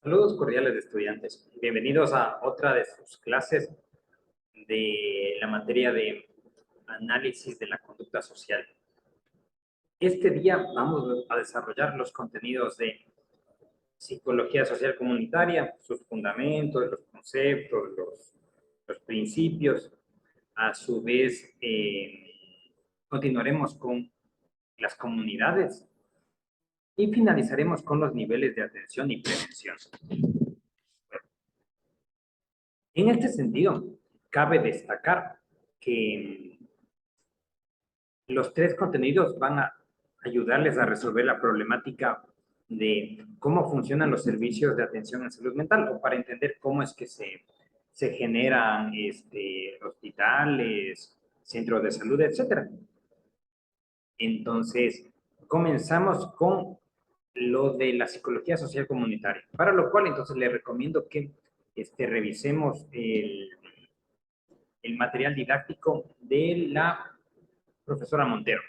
Saludos cordiales de estudiantes. Bienvenidos a otra de sus clases de la materia de análisis de la conducta social. Este día vamos a desarrollar los contenidos de psicología social comunitaria, sus fundamentos, los conceptos, los principios. A su vez, continuaremos con las comunidades y finalizaremos con los niveles de atención y prevención. En este sentido, cabe destacar que los tres contenidos van a ayudarles a resolver la problemática de cómo funcionan los servicios de atención en salud mental o para entender cómo es que se generan hospitales, centros de salud, etc. Entonces, comenzamos con lo de la psicología social comunitaria, para lo cual entonces les recomiendo que revisemos el material didáctico de la profesora Montero.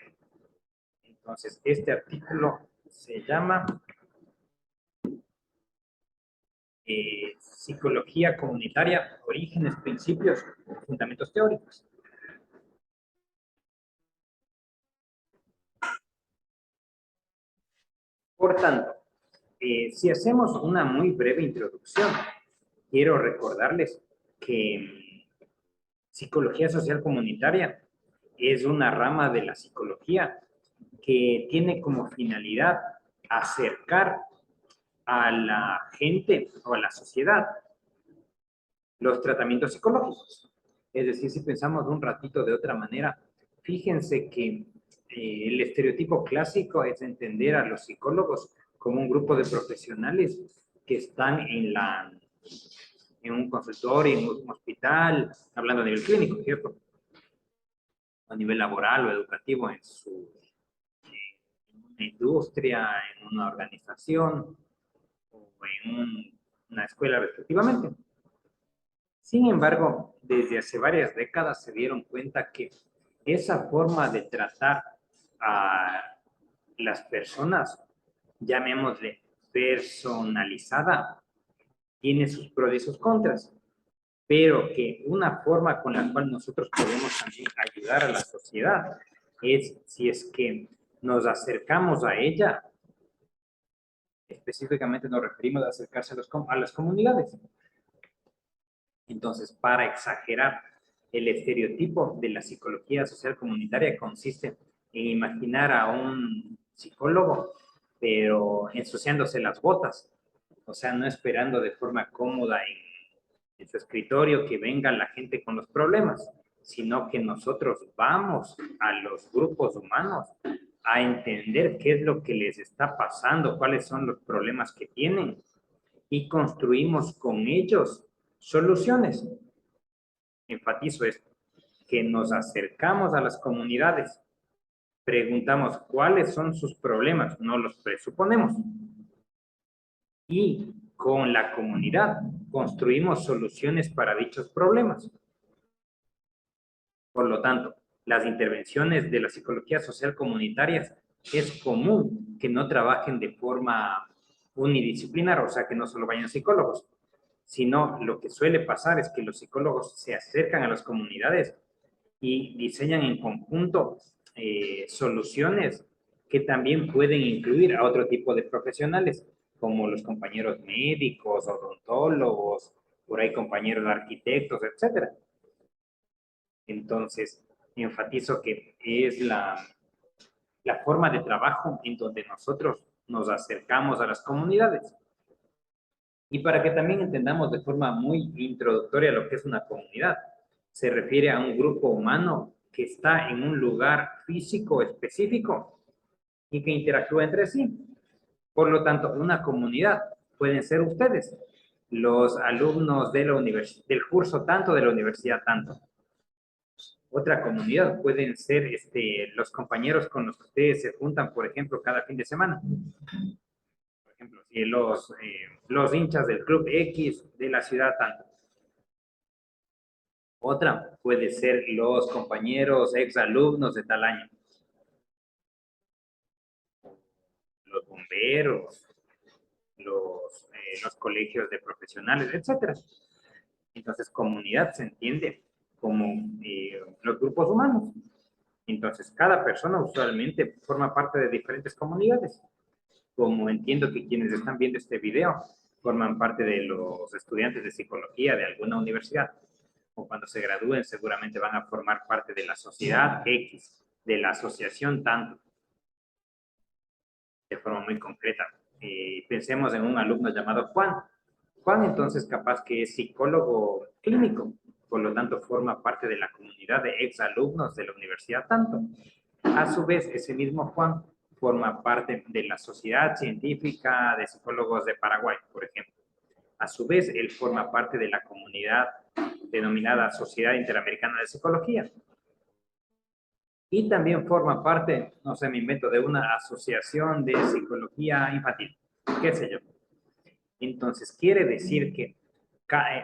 Entonces, este artículo se llama Psicología Comunitaria, Orígenes, Principios, Fundamentos Teóricos. Por tanto, si hacemos una muy breve introducción, quiero recordarles que psicología social comunitaria es una rama de la psicología que tiene como finalidad acercar a la gente o a la sociedad los tratamientos psicológicos. Es decir, si pensamos un ratito de otra manera, fíjense que el estereotipo clásico es entender a los psicólogos como un grupo de profesionales que están en un consultorio, en un hospital, hablando a nivel clínico, ¿cierto? A nivel laboral o educativo en una industria, en una organización o en una escuela respectivamente. Sin embargo, desde hace varias décadas se dieron cuenta que esa forma de tratar a las personas, llamémosle personalizada, tiene sus pros y sus contras, pero que una forma con la cual nosotros podemos también ayudar a la sociedad es si es que nos acercamos a ella, específicamente nos referimos a acercarse a las comunidades. Entonces, para exagerar, el estereotipo de la psicología social comunitaria consiste en imaginar a un psicólogo, pero ensuciándose las botas, o sea, no esperando de forma cómoda en su escritorio que venga la gente con los problemas, sino que nosotros vamos a los grupos humanos a entender qué es lo que les está pasando, cuáles son los problemas que tienen y construimos con ellos soluciones. Enfatizo esto, que nos acercamos a las comunidades, preguntamos cuáles son sus problemas, no los presuponemos. Y con la comunidad construimos soluciones para dichos problemas. Por lo tanto, las intervenciones de la psicología social comunitaria es común que no trabajen de forma unidisciplinar, o sea, que no solo vayan psicólogos, sino lo que suele pasar es que los psicólogos se acercan a las comunidades y diseñan en conjunto soluciones que también pueden incluir a otro tipo de profesionales, como los compañeros médicos, odontólogos, por ahí compañeros arquitectos, etcétera. Entonces, enfatizo que es la forma de trabajo en donde nosotros nos acercamos a las comunidades. Y para que también entendamos de forma muy introductoria lo que es una comunidad, se refiere a un grupo humano que está en un lugar físico específico y que interactúa entre sí. Por lo tanto, una comunidad pueden ser ustedes, los alumnos de del curso tanto de la universidad tanto. Otra comunidad pueden ser los compañeros con los que ustedes se juntan, por ejemplo, cada fin de semana. Por ejemplo, si los hinchas del club X de la ciudad tanto. Otra puede ser los compañeros exalumnos de tal año. Los bomberos, los colegios de profesionales, etcétera. Entonces, comunidad se entiende como los grupos humanos. Entonces, cada persona usualmente forma parte de diferentes comunidades. Como entiendo que quienes están viendo este video forman parte de los estudiantes de psicología de alguna universidad, o cuando se gradúen seguramente van a formar parte de la sociedad X, de la asociación tanto, de forma muy concreta. Pensemos en un alumno llamado Juan. Juan entonces capaz que es psicólogo clínico, por lo tanto forma parte de la comunidad de exalumnos de la universidad tanto. A su vez, ese mismo Juan forma parte de la Sociedad Científica de Psicólogos de Paraguay, por ejemplo. A su vez, él forma parte de la comunidad denominada Sociedad Interamericana de Psicología. Y también forma parte, no sé, me invento, de una asociación de psicología infantil, qué sé yo. Entonces, quiere decir que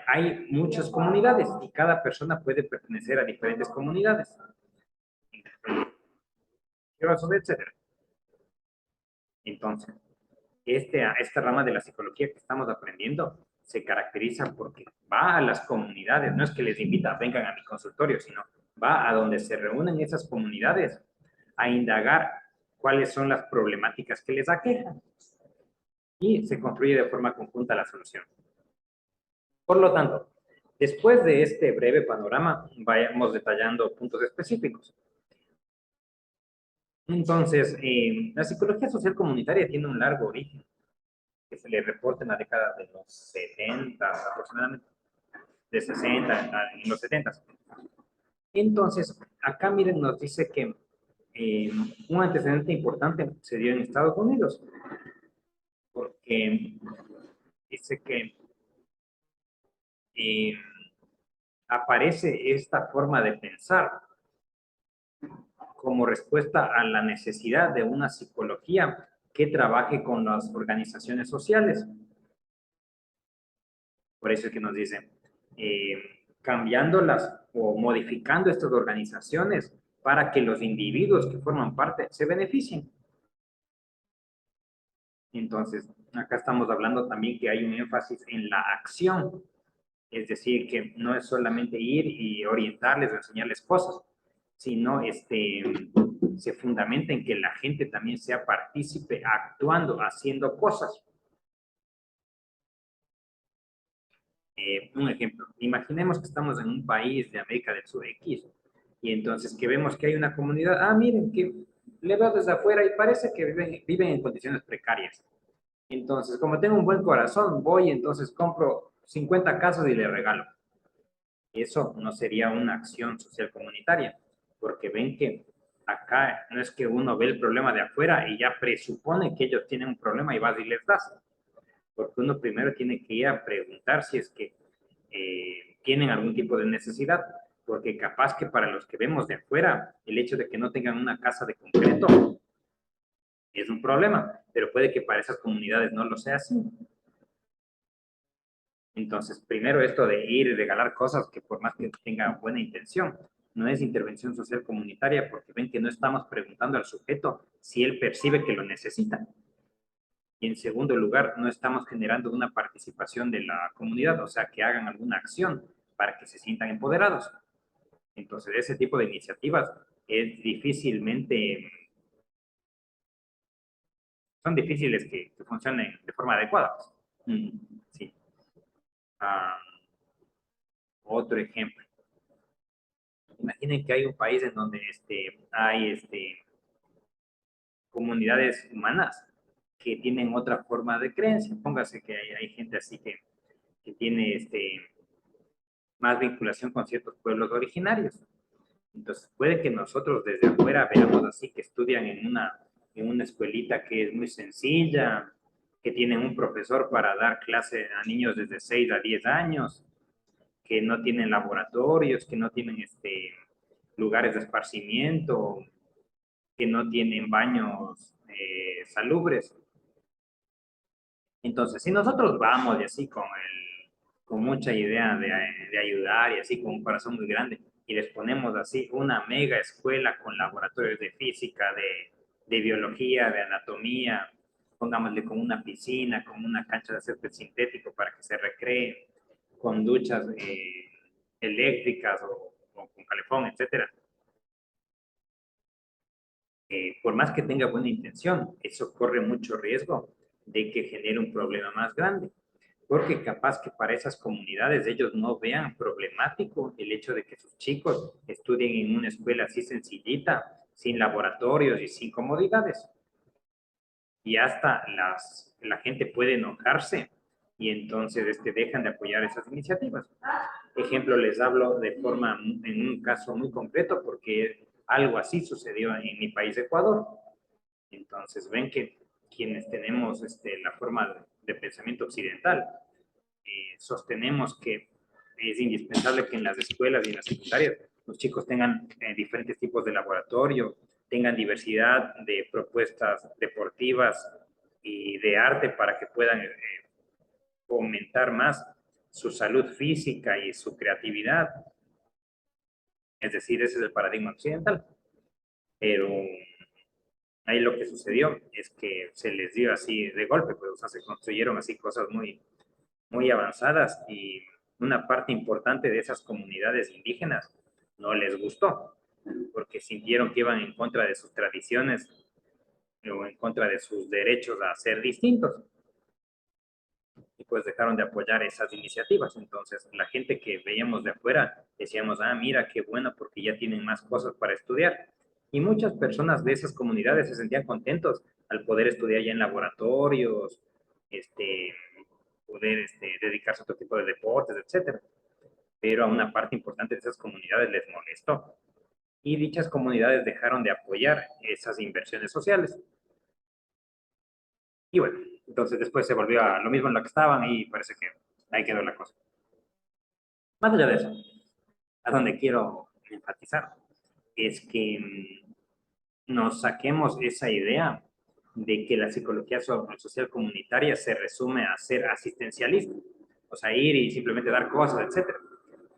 hay muchas comunidades y cada persona puede pertenecer a diferentes comunidades, etcétera. Entonces, esta rama de la psicología que estamos aprendiendo se caracteriza porque va a las comunidades, no es que les invita, vengan a mi consultorio, sino va a donde se reúnen esas comunidades a indagar cuáles son las problemáticas que les aquejan y se construye de forma conjunta la solución. Por lo tanto, después de este breve panorama, vayamos detallando puntos específicos. Entonces, la psicología social comunitaria tiene un largo origen que se le reporta en la década de los 70 aproximadamente, de 60 en los 70. Entonces, acá miren, nos dice que un antecedente importante se dio en Estados Unidos, porque dice que eh, aparece esta forma de pensar como respuesta a la necesidad de una psicología que trabaje con las organizaciones sociales. Por eso es que nos dicen, cambiándolas o modificando estas organizaciones para que los individuos que forman parte se beneficien. Entonces, acá estamos hablando también que hay un énfasis en la acción, es decir, que no es solamente ir y orientarles o enseñarles cosas, sino se fundamenta en que la gente también sea partícipe actuando, haciendo cosas. Un ejemplo, imaginemos que estamos en un país de América del Sur X y entonces que vemos que hay una comunidad, miren, que le veo desde afuera y parece que viven en condiciones precarias. Entonces, como tengo un buen corazón, voy, entonces compro 50 casas y le regalo. Eso no sería una acción social comunitaria, porque ven que acá no es que uno ve el problema de afuera y ya presupone que ellos tienen un problema y vas y les das, porque uno primero tiene que ir a preguntar si es que tienen algún tipo de necesidad, porque capaz que para los que vemos de afuera, el hecho de que no tengan una casa de concreto es un problema, pero puede que para esas comunidades no lo sea así. Entonces, primero esto de ir y regalar cosas que por más que tenga buena intención, no es intervención social comunitaria porque ven que no estamos preguntando al sujeto si él percibe que lo necesita. Y en segundo lugar, no estamos generando una participación de la comunidad, o sea, que hagan alguna acción para que se sientan empoderados. Entonces, ese tipo de iniciativas es difícilmente, son difíciles que funcionen de forma adecuada. Sí. Ah, otro ejemplo. Imaginen que hay un país en donde hay comunidades humanas que tienen otra forma de creencia. Póngase que hay gente así que tiene más vinculación con ciertos pueblos originarios. Entonces, puede que nosotros desde afuera veamos así que estudian en una escuelita que es muy sencilla, que tienen un profesor para dar clase a niños desde 6 a 10 años, que no tienen laboratorios, que no tienen lugares de esparcimiento, que no tienen baños salubres. Entonces, si nosotros vamos y así con mucha idea de ayudar y así con un corazón muy grande y les ponemos así una mega escuela con laboratorios de física, de biología, de anatomía, pongámosle con una piscina, con una cancha de césped sintético para que se recree, con duchas eléctricas o con calefón, etcétera. Por más que tenga buena intención, eso corre mucho riesgo de que genere un problema más grande, porque capaz que para esas comunidades ellos no vean problemático el hecho de que sus chicos estudien en una escuela así sencillita, sin laboratorios y sin comodidades. Y hasta la gente puede enojarse y entonces dejan de apoyar esas iniciativas. Ejemplo, les hablo de forma, en un caso muy concreto, porque algo así sucedió en mi país, Ecuador. Entonces, ven que quienes tenemos la forma de pensamiento occidental, sostenemos que es indispensable que en las escuelas y en las secundarias los chicos tengan diferentes tipos de laboratorio, tengan diversidad de propuestas deportivas y de arte para que puedan fomentar más su salud física y su creatividad. Es decir, ese es el paradigma occidental. Pero ahí lo que sucedió es que se les dio así de golpe, pues, o sea, se construyeron así cosas muy avanzadas y una parte importante de esas comunidades indígenas no les gustó, porque sintieron que iban en contra de sus tradiciones o en contra de sus derechos a ser distintos. Y pues dejaron de apoyar esas iniciativas. Entonces, la gente que veíamos de afuera decíamos, ah, mira, qué bueno, porque ya tienen más cosas para estudiar. Y muchas personas de esas comunidades se sentían contentos al poder estudiar ya en laboratorios, este, poder dedicarse a otro tipo de deportes, etcétera. Pero a una parte importante de esas comunidades les molestó. Y dichas comunidades dejaron de apoyar esas inversiones sociales. Y bueno, entonces después se volvió a lo mismo en lo que estaban y parece que ahí quedó la cosa. Más allá de eso, a donde quiero enfatizar es que nos saquemos esa idea de que la psicología social comunitaria se resume a ser asistencialista, o sea, ir y simplemente dar cosas, etcétera,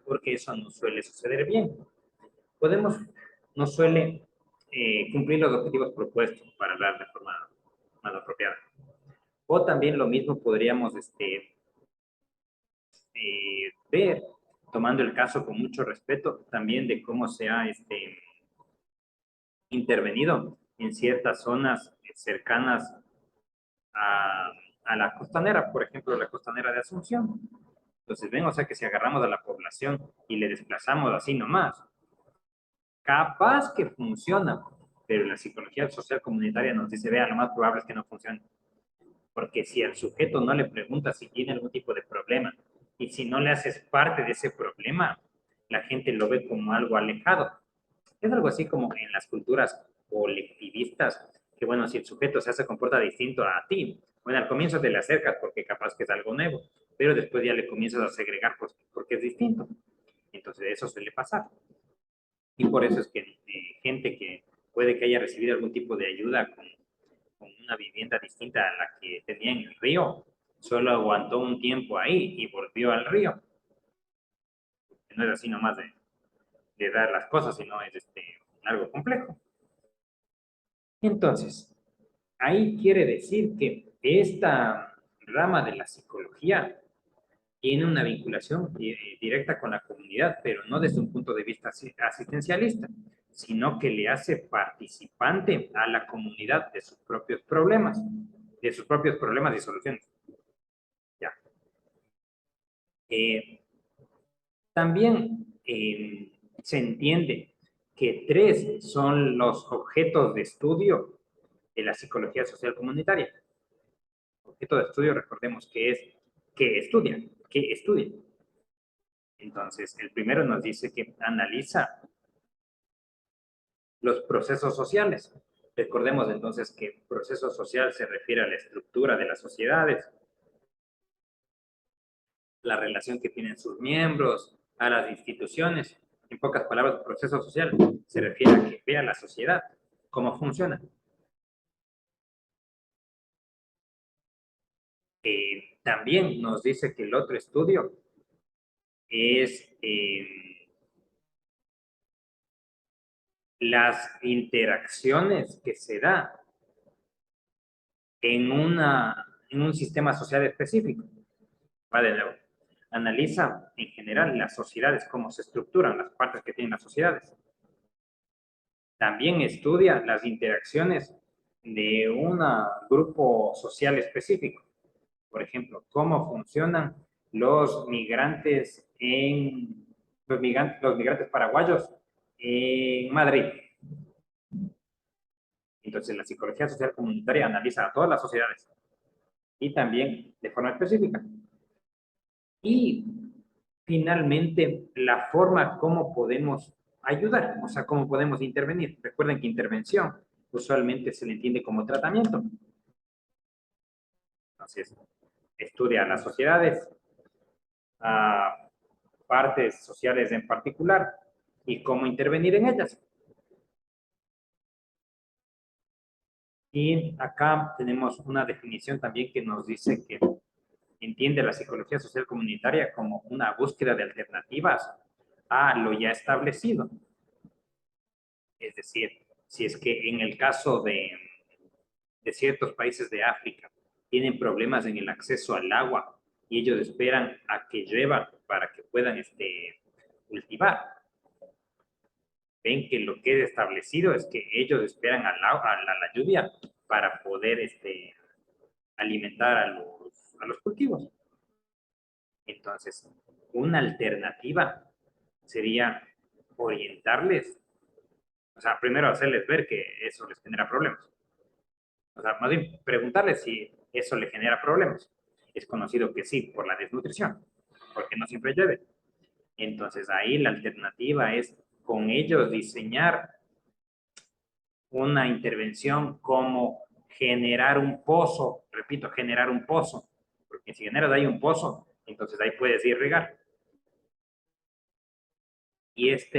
porque eso no suele suceder bien. Podemos, no suele cumplir los objetivos propuestos, para hablar de forma más apropiada. O también lo mismo podríamos ver, tomando el caso con mucho respeto, también de cómo se ha intervenido en ciertas zonas cercanas a, a la costanera, por ejemplo, la costanera de Asunción. Entonces, ven, o sea que si agarramos a la población y le desplazamos así nomás, capaz que funciona, pero la psicología social comunitaria nos dice, vea, lo más probable es que no funcione. Porque si al sujeto no le preguntas si tiene algún tipo de problema y si no le haces parte de ese problema, la gente lo ve como algo alejado. Es algo así como en las culturas colectivistas, que bueno, si el sujeto se comporta distinto a ti, bueno, al comienzo te le acercas porque capaz que es algo nuevo, pero después ya le comienzas a segregar pues, porque es distinto. Entonces eso suele pasar. Y por eso es que gente que puede que haya recibido algún tipo de ayuda con una vivienda distinta a la que tenía en el río, solo aguantó un tiempo ahí y volvió al río. No es así nomás de dar las cosas, sino es algo complejo. Entonces, ahí quiere decir que esta rama de la psicología tiene una vinculación directa con la comunidad, pero no desde un punto de vista asistencialista, sino que le hace participante a la comunidad de sus propios problemas y soluciones. Ya. Eh, También se entiende que tres son los objetos de estudio de la psicología social comunitaria. Objeto de estudio, recordemos que es qué estudia. Entonces, el primero nos dice que analiza los procesos sociales. Recordemos entonces que proceso social se refiere a la estructura de las sociedades, la relación que tienen sus miembros, a las instituciones. En pocas palabras, proceso social se refiere a que vea la sociedad, cómo funciona. También nos dice que el otro estudio es las interacciones que se da en un sistema social específico. Va de nuevo. Analiza en general las sociedades, cómo se estructuran las partes que tienen las sociedades. También estudia las interacciones de un grupo social específico. Por ejemplo, cómo funcionan los migrantes los migrantes paraguayos en Madrid. Entonces, la psicología social comunitaria analiza a todas las sociedades y también de forma específica. Y finalmente, la forma como podemos ayudar, o sea, cómo podemos intervenir. Recuerden que intervención usualmente se le entiende como tratamiento. Entonces, estudia las sociedades, a partes sociales en particular y cómo intervenir en ellas. Y acá tenemos una definición también que nos dice que entiende la psicología social comunitaria como una búsqueda de alternativas a lo ya establecido. Es decir, si es que en el caso de ciertos países de África tienen problemas en el acceso al agua y ellos esperan a que llueva para que puedan cultivar. Ven que lo que es establecido es que ellos esperan a la lluvia para poder alimentar a los cultivos. Entonces, una alternativa sería orientarles, o sea, primero hacerles ver que eso les genera problemas. O sea, más bien preguntarles si eso le genera problemas. Es conocido que sí, por la desnutrición, porque no siempre llueve. Entonces, ahí la alternativa es con ellos diseñar una intervención como generar un pozo, repito, generar un pozo, porque si generas ahí un pozo, entonces ahí puedes irrigar. Y esta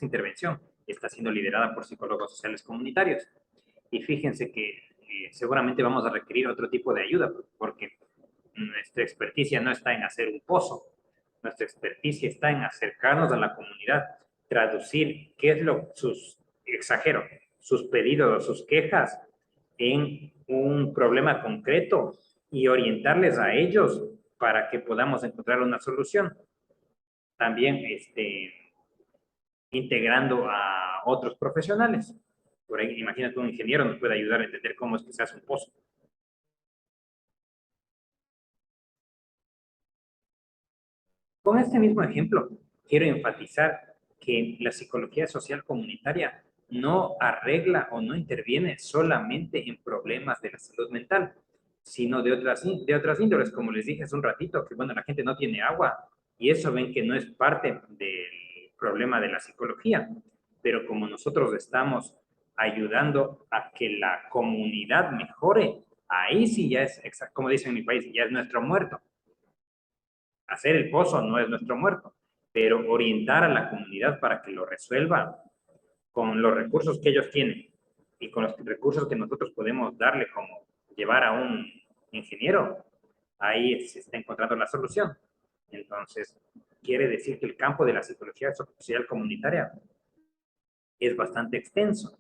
intervención está siendo liderada por psicólogos sociales comunitarios. Y fíjense que seguramente vamos a requerir otro tipo de ayuda, porque nuestra experticia no está en hacer un pozo, nuestra experticia está en acercarnos a la comunidad, traducir qué es exagero, sus pedidos, sus quejas en un problema concreto y orientarles a ellos para que podamos encontrar una solución. También integrando a otros profesionales. Por ahí, imagínate, un ingeniero nos puede ayudar a entender cómo es que se hace un pozo. Con este mismo ejemplo, quiero enfatizar que la psicología social comunitaria no arregla o no interviene solamente en problemas de la salud mental, sino de otras índoles, como les dije hace un ratito, que bueno, la gente no tiene agua y eso ven que no es parte del problema de la psicología, pero como nosotros estamos ayudando a que la comunidad mejore, ahí sí ya es, como dicen en mi país, ya es nuestro muerto. Hacer el pozo no es nuestro muerto, pero orientar a la comunidad para que lo resuelva con los recursos que ellos tienen y con los recursos que nosotros podemos darle, como llevar a un ingeniero, ahí se está encontrando la solución. Entonces, quiere decir que el campo de la psicología social comunitaria es bastante extenso.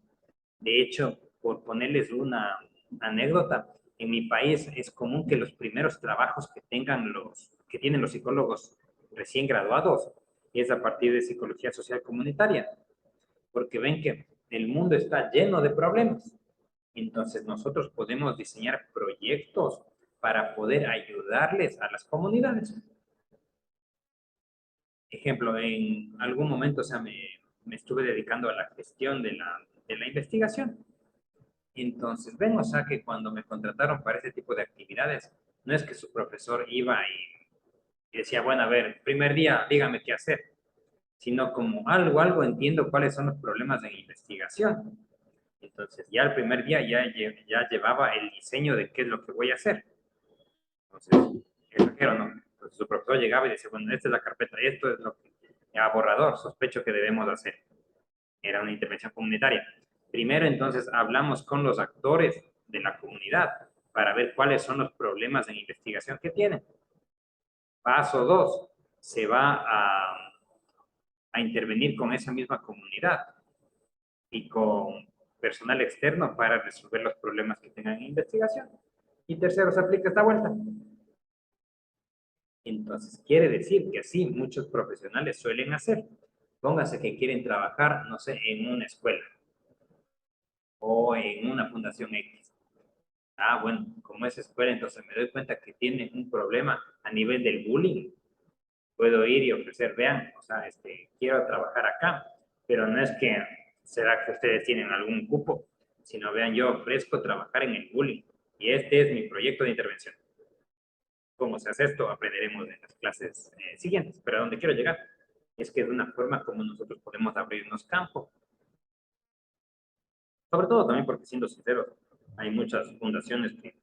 De hecho, por ponerles una anécdota, en mi país es común que los primeros trabajos que tienen los psicólogos recién graduados es a partir de psicología social comunitaria, porque ven que el mundo está lleno de problemas. Entonces nosotros podemos diseñar proyectos para poder ayudarles a las comunidades. Ejemplo, en algún momento, o sea, me estuve dedicando a la gestión de la investigación. Entonces, ven, o sea, que cuando me contrataron para ese tipo de actividades, no es que su profesor iba y decía, bueno, a ver, primer día, dígame qué hacer, sino como algo entiendo cuáles son los problemas de investigación. Entonces, ya el primer día ya llevaba el diseño de qué es lo que voy a hacer. Entonces, exagero, ¿no? Entonces, su profesor llegaba y decía, bueno, esta es la carpeta, esto es lo que, a borrador, sospecho que debemos hacer. Era una intervención comunitaria. Primero, entonces, hablamos con los actores de la comunidad para ver cuáles son los problemas de investigación que tienen. Paso 2, se va a intervenir con esa misma comunidad y con personal externo para resolver los problemas que tengan en investigación. Y tercero, se aplica esta vuelta. Entonces, quiere decir que así muchos profesionales suelen hacer. Póngase que quieren trabajar, no sé, en una escuela o en una fundación X. Ah, bueno, como es escuela, entonces me doy cuenta que tiene un problema a nivel del bullying. Puedo ir y ofrecer, vean, o sea, quiero trabajar acá, pero no es que será que ustedes tienen algún cupo, sino vean, yo ofrezco trabajar en el bullying y este es mi proyecto de intervención. ¿Cómo se hace esto? Aprenderemos en las clases siguientes, pero a donde quiero llegar es que es una forma como nosotros podemos abrirnos campo. Sobre todo también porque, siendo sinceros, hay muchas fundaciones que,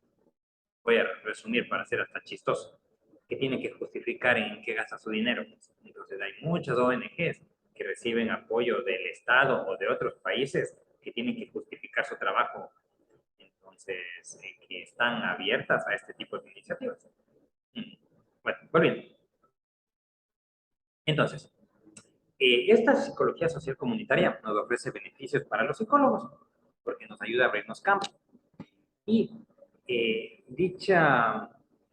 voy a resumir para ser hasta chistoso, que tienen que justificar en qué gasta su dinero. Entonces hay muchas ONGs que reciben apoyo del Estado o de otros países que tienen que justificar su trabajo. Entonces, que están abiertas a este tipo de iniciativas. Bueno, volviendo. Entonces, esta psicología social comunitaria nos ofrece beneficios para los psicólogos porque nos ayuda a abrirnos campo. Y dicha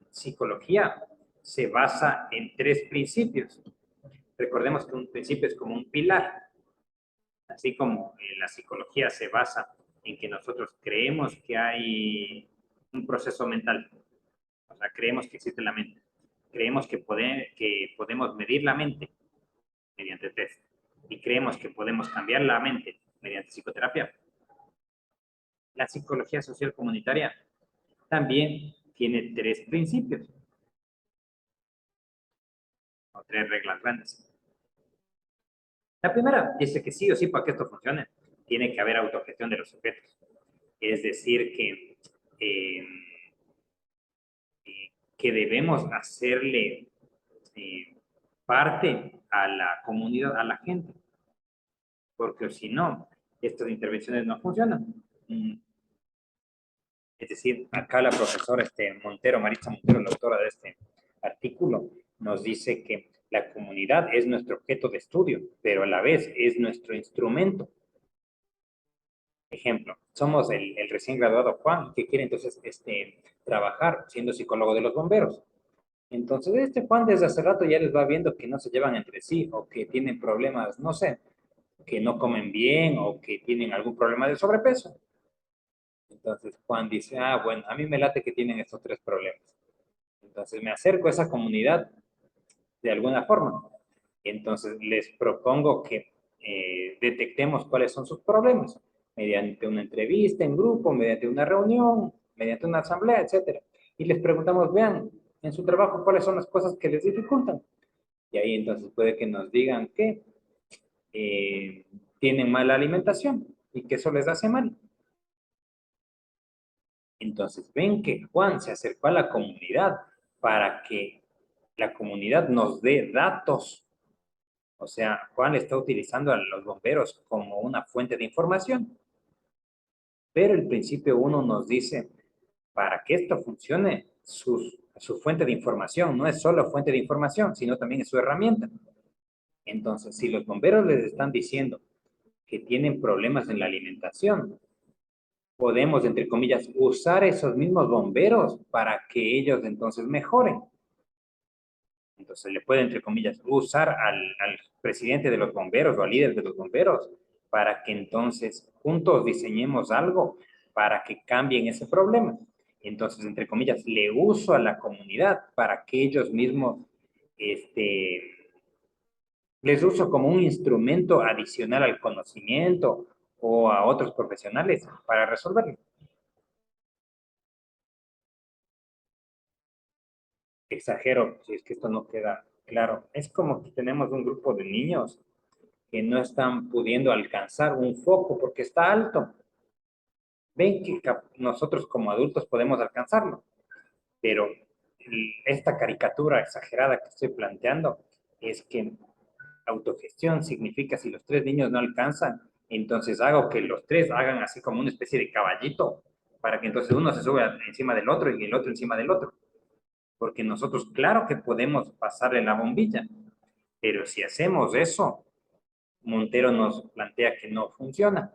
psicología se basa en tres principios. Recordemos que un principio es como un pilar, así como la psicología se basa en que nosotros creemos que hay un proceso mental, o sea, creemos que existe la mente, creemos que podemos medir la mente mediante test y creemos que podemos cambiar la mente mediante psicoterapia. La psicología social comunitaria también tiene tres principios o tres reglas grandes. La primera dice que sí o sí, para que esto funcione, tiene que haber autogestión de los sujetos. Es decir, eh, que debemos hacerle parte a la comunidad, a la gente, porque si no, estas intervenciones no funcionan. Es decir, acá la profesora Montero, Maritza Montero, la autora de este artículo, nos dice que la comunidad es nuestro objeto de estudio, pero a la vez es nuestro instrumento. Ejemplo, somos el recién graduado Juan, que quiere entonces trabajar siendo psicólogo de los bomberos. Entonces, Juan desde hace rato ya les va viendo que no se llevan entre sí o que tienen problemas, no sé, que no comen bien o que tienen algún problema de sobrepeso. Entonces, Juan dice, ah, bueno, a mí me late que tienen estos tres problemas. Entonces, me acerco a esa comunidad de alguna forma. Entonces, les propongo que detectemos cuáles son sus problemas mediante una entrevista en grupo, mediante una reunión, mediante una asamblea, etcétera. Y les preguntamos, vean, en su trabajo, cuáles son las cosas que les dificultan. Y ahí entonces puede que nos digan que tienen mala alimentación y que eso les hace mal. Entonces ven que Juan se acercó a la comunidad para que la comunidad nos dé datos. O sea, Juan está utilizando a los bomberos como una fuente de información. Pero el principio 1 nos dice, para que esto funcione, su fuente de información no es solo fuente de información, sino también es su herramienta. Entonces, si los bomberos les están diciendo que tienen problemas en la alimentación, podemos, entre comillas, usar esos mismos bomberos para que ellos entonces mejoren. Entonces le puede, entre comillas, usar al presidente de los bomberos o al líder de los bomberos para que entonces juntos diseñemos algo para que cambien ese problema. Entonces, entre comillas, le uso a la comunidad para que ellos mismos, les uso como un instrumento adicional al conocimiento o a otros profesionales para resolverlo. Exagero, si es que esto no queda claro. Es como que tenemos un grupo de niños que no están pudiendo alcanzar un foco porque está alto. Ven que nosotros como adultos podemos alcanzarlo, pero esta caricatura exagerada que estoy planteando es que autogestión significa si los tres niños no alcanzan, entonces hago que los tres hagan así como una especie de caballito para que entonces uno se sube encima del otro y el otro encima del otro. Porque nosotros, claro que podemos pasarle la bombilla, pero si hacemos eso, Montero nos plantea que no funciona.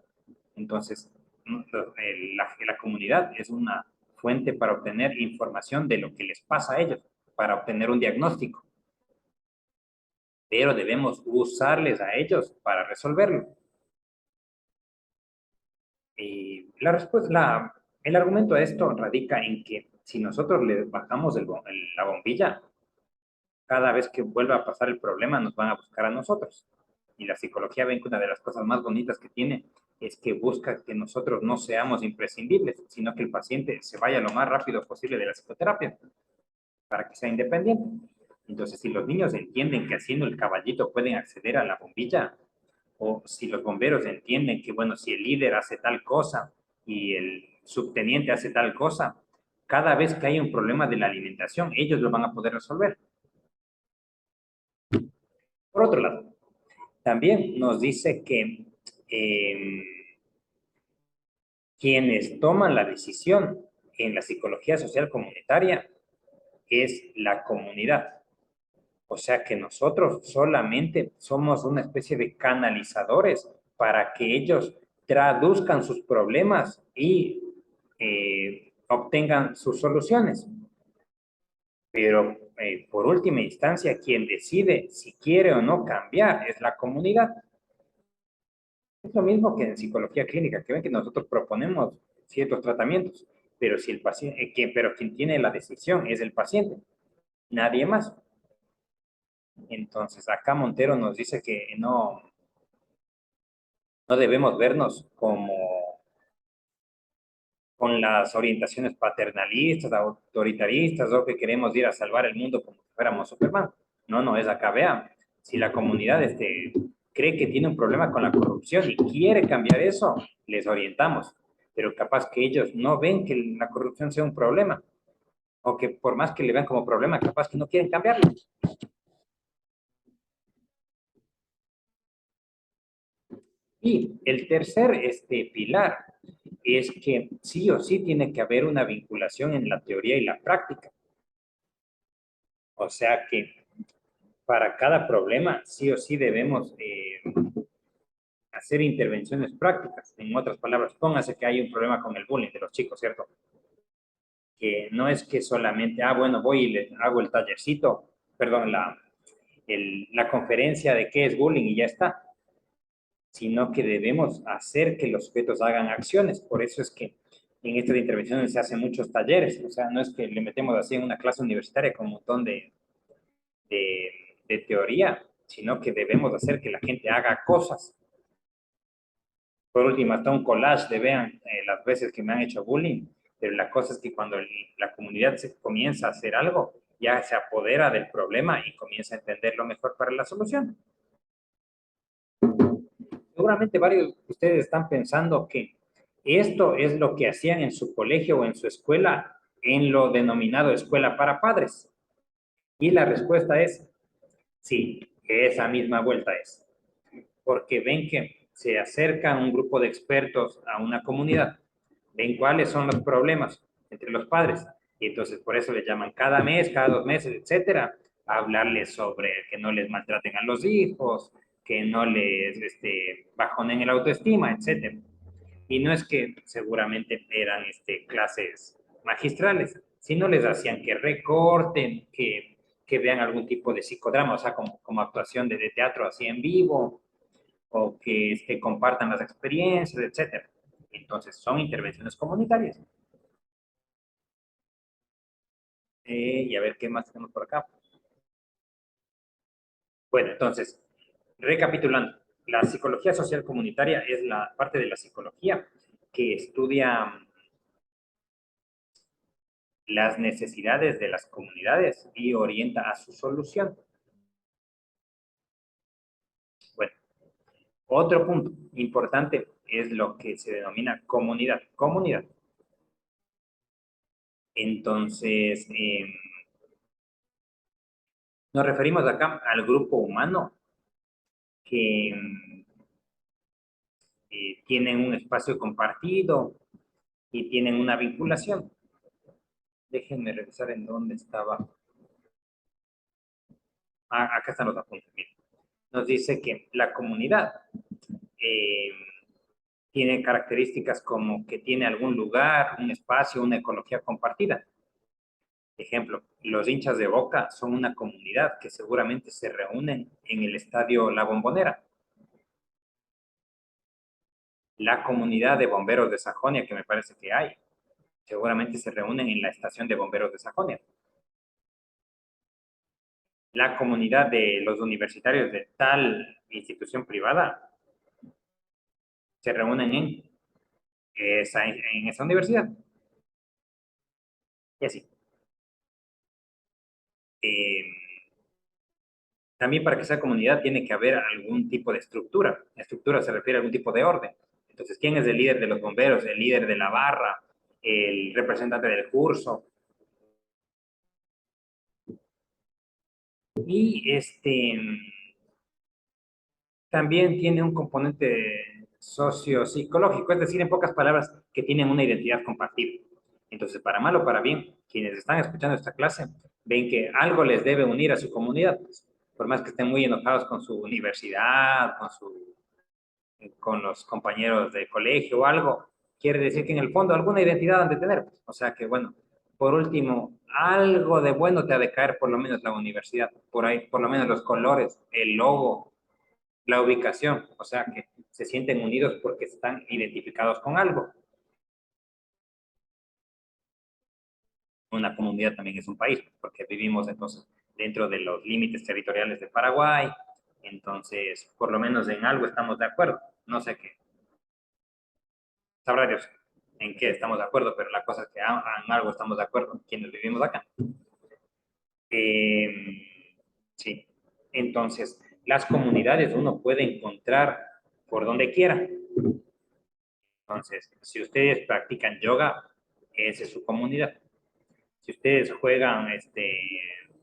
Entonces, la comunidad es una fuente para obtener información de lo que les pasa a ellos, para obtener un diagnóstico. Pero debemos usarles a ellos para resolverlo. El argumento a esto radica en que si nosotros le bajamos la bombilla, cada vez que vuelva a pasar el problema nos van a buscar a nosotros. Y la psicología ven que una de las cosas más bonitas que tiene es que busca que nosotros no seamos imprescindibles, sino que el paciente se vaya lo más rápido posible de la psicoterapia para que sea independiente. Entonces, si los niños entienden que haciendo el caballito pueden acceder a la bombilla, o si los bomberos entienden que, bueno, si el líder hace tal cosa y el subteniente hace tal cosa, cada vez que hay un problema de la alimentación, ellos lo van a poder resolver. Por otro lado, también nos dice que eh, quienes toman la decisión en la psicología social comunitaria es la comunidad. O sea que nosotros solamente somos una especie de canalizadores para que ellos traduzcan sus problemas y obtengan sus soluciones. Pero por última instancia, quien decide si quiere o no cambiar es la comunidad. Es lo mismo que en psicología clínica, que ven que nosotros proponemos ciertos tratamientos, pero si el paciente, pero quien tiene la decisión es el paciente, nadie más. Entonces, acá Montero nos dice que no debemos vernos como con las orientaciones paternalistas, autoritaristas, o que queremos ir a salvar el mundo como si fuéramos Superman. No, es acá, vean, si la comunidad cree que tiene un problema con la corrupción y quiere cambiar eso, les orientamos, pero capaz que ellos no ven que la corrupción sea un problema, o que por más que le vean como problema, capaz que no quieren cambiarlo. Y el tercer pilar es que sí o sí tiene que haber una vinculación en la teoría y la práctica. O sea que para cada problema sí o sí debemos hacer intervenciones prácticas. En otras palabras, póngase que hay un problema con el bullying de los chicos, ¿cierto? Que no es que solamente, bueno, voy y les hago el tallercito, perdón, la conferencia de qué es bullying y ya está, sino que debemos hacer que los sujetos hagan acciones. Por eso es que en estas intervenciones se hacen muchos talleres, o sea, no es que le metemos así en una clase universitaria con un montón de, de teoría, sino que debemos hacer que la gente haga cosas. Por último, hasta un collage de vean las veces que me han hecho bullying, pero la cosa es que cuando la comunidad se comienza a hacer algo, ya se apodera del problema y comienza a entender lo mejor para la solución. Seguramente varios de ustedes están pensando que esto es lo que hacían en su colegio o en su escuela, en lo denominado escuela para padres. Y la respuesta es sí, esa misma vuelta es. Porque ven que se acerca un grupo de expertos a una comunidad, ven cuáles son los problemas entre los padres, y entonces por eso les llaman cada mes, cada 2 meses, etcétera, a hablarles sobre que no les maltraten a los hijos, que no les bajonen el autoestima, etcétera. Y no es que seguramente eran clases magistrales, sino les hacían que recorten, que vean algún tipo de psicodrama, o sea, como actuación de teatro así en vivo, o que compartan las experiencias, etcétera. Entonces, son intervenciones comunitarias. Y a ver qué más tenemos por acá. Bueno, entonces, recapitulando, la psicología social comunitaria es la parte de la psicología que estudia las necesidades de las comunidades y orienta a su solución. Bueno, otro punto importante es lo que se denomina comunidad. Comunidad. Entonces, nos referimos acá al grupo humano que tienen un espacio compartido y tienen una vinculación. Déjenme revisar en dónde estaba. Acá están los apuntes. Miren. Nos dice que la comunidad eh, tiene características como que tiene algún lugar, un espacio, una ecología compartida. Ejemplo, los hinchas de Boca son una comunidad que seguramente se reúnen en el estadio La Bombonera. La comunidad de bomberos de Sajonia, que me parece que hay, seguramente se reúnen en la estación de bomberos de Sajonia. La comunidad de los universitarios de tal institución privada se reúnen en esa universidad. Y así. Eh, También para que sea comunidad tiene que haber algún tipo de estructura. La estructura se refiere a algún tipo de orden. Entonces, ¿quién es el líder de los bomberos, el líder de la barra, el representante del curso? Y también tiene un componente sociopsicológico, es decir, en pocas palabras, que tienen una identidad compartida. Entonces, para mal o para bien, quienes están escuchando esta clase ven que algo les debe unir a su comunidad, pues, por más que estén muy enojados con su universidad, con los compañeros de colegio o algo, quiere decir que en el fondo alguna identidad han de tener. Pues. O sea que, bueno, por último, algo de bueno te ha de caer por lo menos la universidad, por ahí, por lo menos los colores, el logo, la ubicación, o sea que se sienten unidos porque están identificados con algo. Una comunidad también es un país, porque vivimos entonces dentro de los límites territoriales de Paraguay, entonces por lo menos en algo estamos de acuerdo. No sé qué, sabrá Dios en qué estamos de acuerdo, pero la cosa es que en algo estamos de acuerdo, quienes vivimos acá. Sí, entonces las comunidades uno puede encontrar por donde quiera. Entonces, si ustedes practican yoga, esa es su comunidad. Si ustedes juegan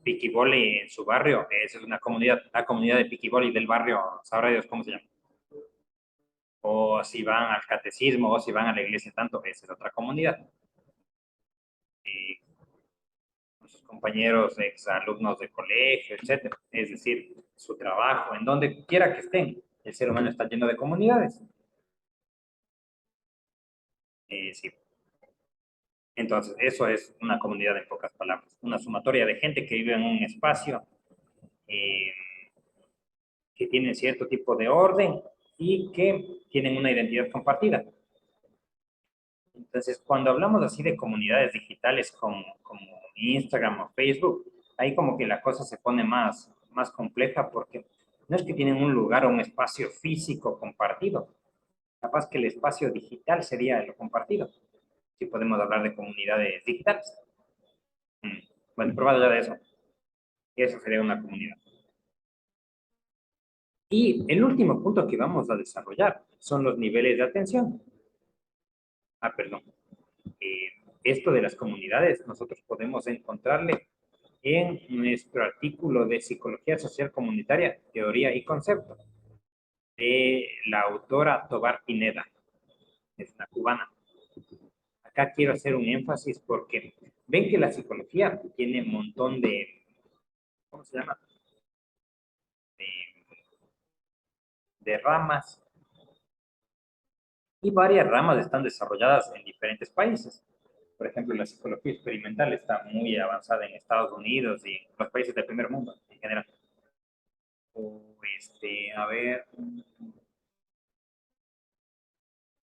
piqui volley en su barrio, esa es una comunidad, la comunidad de piqui volley del barrio, sabrá Dios cómo se llama. O si van al catecismo o si van a la iglesia tanto, esa es otra comunidad. Con sus compañeros, ex alumnos de colegio, etcétera. Es decir, su trabajo, en donde quiera que estén, el ser humano está lleno de comunidades. Sí. Entonces, eso es una comunidad en pocas palabras, una sumatoria de gente que vive en un espacio eh, que tienen cierto tipo de orden y que tienen una identidad compartida. Entonces, cuando hablamos así de comunidades digitales como Instagram o Facebook, ahí como que la cosa se pone más compleja porque no es que tienen un lugar o un espacio físico compartido, capaz que el espacio digital sería lo compartido, si podemos hablar de comunidades digitales. Mm. Bueno, probado ya de eso, eso sería una comunidad. Y el último punto que vamos a desarrollar son los niveles de atención. Perdón. Eh, Esto de las comunidades nosotros podemos encontrarle en nuestro artículo de Psicología Social Comunitaria, Teoría y Concepto, de la autora Tobar Pineda, es una cubana. Acá quiero hacer un énfasis porque ven que la psicología tiene un montón ¿cómo se llama? De, de ramas y varias ramas están desarrolladas en diferentes países. Por ejemplo, la psicología experimental está muy avanzada en Estados Unidos y en los países del primer mundo en general. O a ver,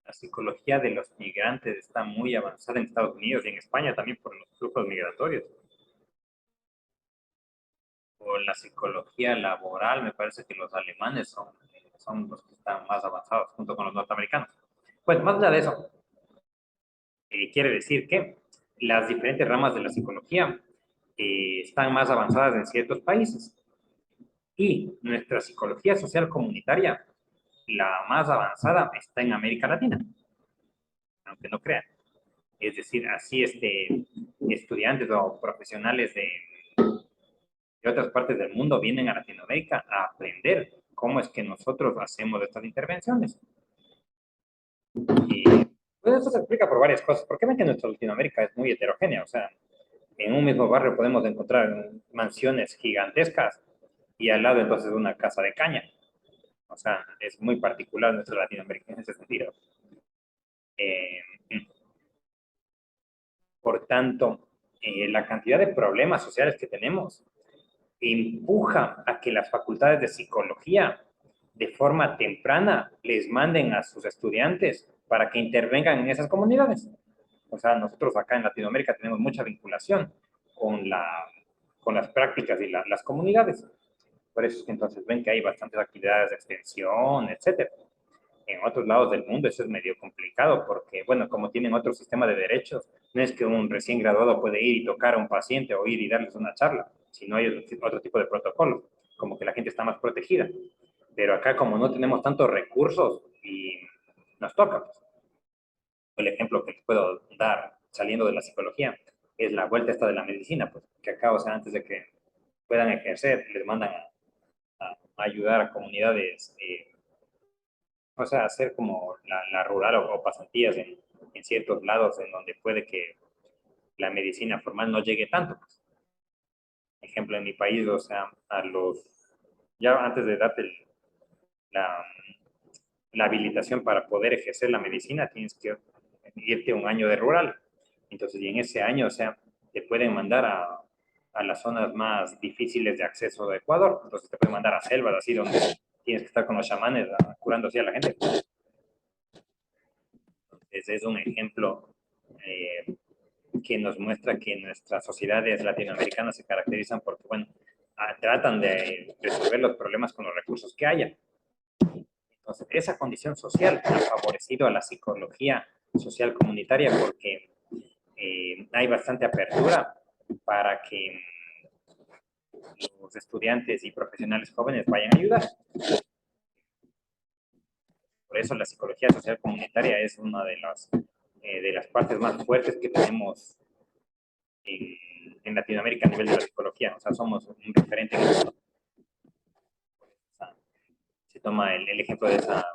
la psicología de los migrantes está muy avanzada en Estados Unidos y en España también por los flujos migratorios. O la psicología laboral, me parece que los alemanes son los que están más avanzados junto con los norteamericanos. Pues más allá de eso, quiere decir que las diferentes ramas de la psicología están más avanzadas en ciertos países. Y nuestra psicología social comunitaria, la más avanzada, está en América Latina, aunque no crean. Es decir, así estudiantes o profesionales de otras partes del mundo vienen a Latinoamérica a aprender cómo es que nosotros hacemos estas intervenciones. Y pues eso se explica por varias cosas, porque ven que nuestra Latinoamérica es muy heterogénea, o sea, en un mismo barrio podemos encontrar mansiones gigantescas y al lado entonces una casa de caña. O sea, es muy particular nuestra Latinoamérica en ese sentido. Eh, por tanto, la cantidad de problemas sociales que tenemos empuja a que las facultades de psicología de forma temprana les manden a sus estudiantes para que intervengan en esas comunidades. O sea, nosotros acá en Latinoamérica tenemos mucha vinculación con, con las prácticas y las comunidades. Por eso es que entonces ven que hay bastantes actividades de extensión, etcétera. En otros lados del mundo eso es medio complicado porque, bueno, como tienen otro sistema de derechos, no es que un recién graduado puede ir y tocar a un paciente o ir y darles una charla, sino hay otro tipo de protocolos, como que la gente está más protegida. Pero acá como no tenemos tantos recursos y nos toca, pues. El ejemplo que les puedo dar saliendo de la psicología es la vuelta esta de la medicina, pues, que acá, o sea, antes de que puedan ejercer, les mandan a ayudar a comunidades o sea, hacer como la rural o pasantías en ciertos lados en donde puede que la medicina formal no llegue tanto. Pues. Ejemplo, en mi país, o sea, ya antes de darte la, la habilitación para poder ejercer la medicina, tienes que irte un año de rural. Entonces, y en ese año, o sea, te pueden mandar a las zonas más difíciles de acceso de Ecuador. Entonces, te pueden mandar a selvas, así donde tienes que estar con los chamanes curando así a la gente. Ese es un ejemplo que nos muestra que nuestras sociedades latinoamericanas se caracterizan porque, bueno, tratan de resolver los problemas con los recursos que haya. Entonces, esa condición social ha favorecido a la psicología social comunitaria porque hay bastante apertura para que los estudiantes y profesionales jóvenes vayan a ayudar. Por eso la psicología social comunitaria es una de las partes más fuertes que tenemos en Latinoamérica a nivel de la psicología. O sea, somos un referente en eso. Se toma el ejemplo de esa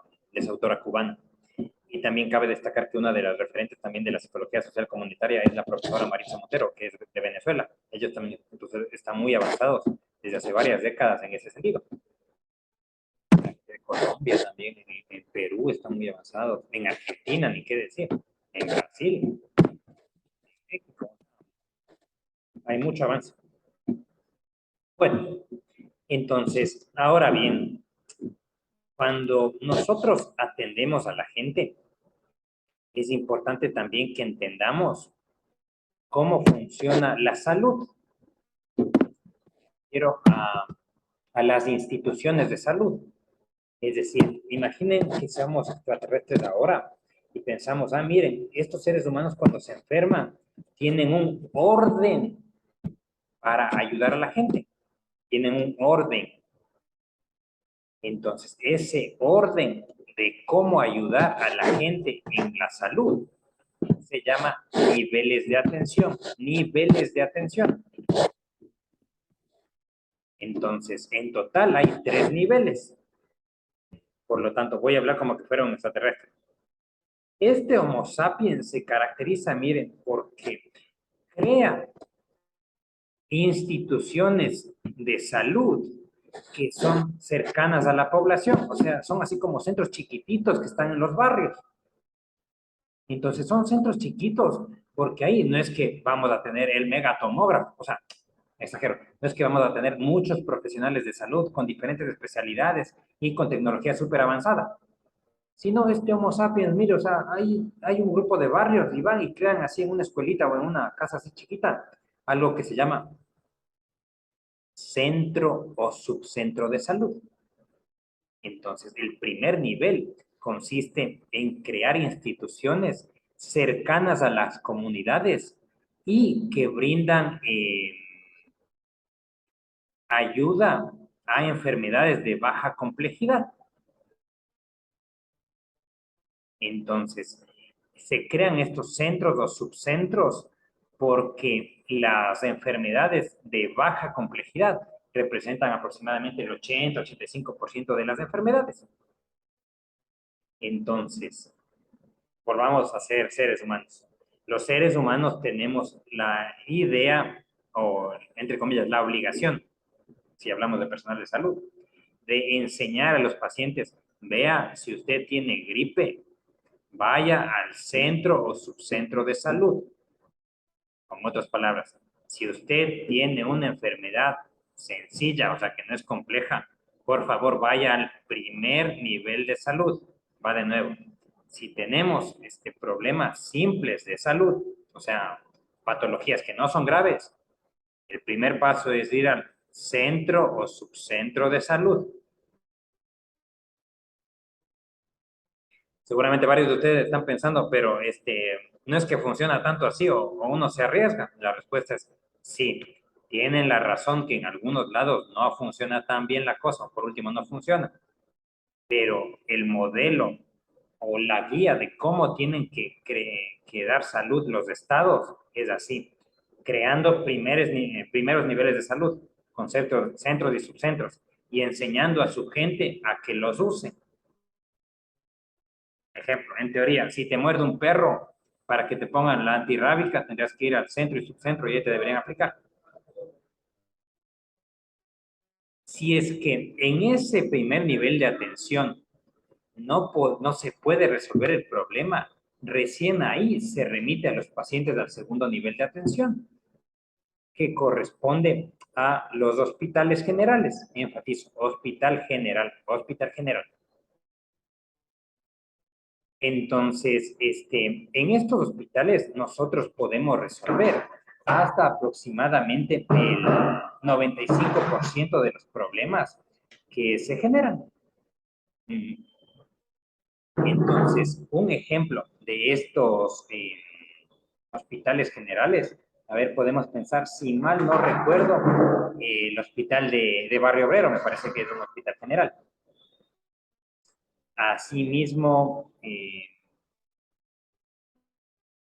autora cubana. Y también cabe destacar que una de las referentes también de la psicología social comunitaria es la profesora Maritza Montero, que es de Venezuela. Ellos también entonces, están muy avanzados desde hace varias décadas en ese sentido. En Colombia también, en Perú están muy avanzados, en Argentina, ni qué decir, en Brasil, en México, hay mucho avance. Bueno, entonces, ahora bien, cuando nosotros atendemos a la gente, es importante también que entendamos cómo funciona la salud. Quiero a las instituciones de salud. Es decir, imaginen que seamos extraterrestres ahora y pensamos, miren, estos seres humanos cuando se enferman tienen un orden para ayudar a la gente. Tienen un orden. Entonces, ese orden de cómo ayudar a la gente en la salud se llama niveles de atención. Niveles de atención. Entonces, en total hay 3 niveles. Por lo tanto, voy a hablar como que fuera un extraterrestre. Este Homo sapiens se caracteriza, miren, porque crea instituciones de salud que son cercanas a la población, o sea, son así como centros chiquititos que están en los barrios. Entonces son centros chiquitos, porque ahí no es que vamos a tener el megatomógrafo, o sea, exagero, no es que vamos a tener muchos profesionales de salud con diferentes especialidades y con tecnología súper avanzada. Sino este Homo sapiens, mire, o sea, hay un grupo de barrios y van y crean así en una escuelita o en una casa así chiquita, algo que se llama centro o subcentro de salud. Entonces, el primer nivel consiste en crear instituciones cercanas a las comunidades y que brindan ayuda a enfermedades de baja complejidad. Entonces, se crean estos centros o subcentros porque las enfermedades de baja complejidad representan aproximadamente el 80-85% de las enfermedades. Entonces, volvamos a ser seres humanos. Los seres humanos tenemos la idea, o entre comillas, la obligación, si hablamos de personal de salud, de enseñar a los pacientes, vea, si usted tiene gripe, vaya al centro o subcentro de salud. Con otras palabras, si usted tiene una enfermedad sencilla, o sea que no es compleja, por favor vaya al primer nivel de salud. Va de nuevo. Si tenemos problemas simples de salud, o sea, patologías que no son graves, el primer paso es ir al centro o subcentro de salud. Seguramente varios de ustedes están pensando, pero no es que funciona tanto así o uno se arriesga. La respuesta es sí. Tienen la razón que en algunos lados no funciona tan bien la cosa, o por último no funciona, pero el modelo o la guía de cómo tienen que dar salud los estados es así, creando primeros niveles de salud, conceptos, centros y subcentros, y enseñando a su gente a que los usen. Ejemplo, en teoría, si te muerde un perro, para que te pongan la antirrábica, tendrías que ir al centro y subcentro y ahí te deberían aplicar. Si es que en ese primer nivel de atención no se puede resolver el problema, recién ahí se remite a los pacientes al segundo nivel de atención, que corresponde a los hospitales generales. Enfatizo, hospital general, hospital general. Entonces, en estos hospitales nosotros podemos resolver hasta aproximadamente el 95% de los problemas que se generan. Entonces, un ejemplo de estos hospitales generales, a ver, podemos pensar, si mal no recuerdo, el hospital de Barrio Obrero, me parece que es un hospital general. Asimismo, el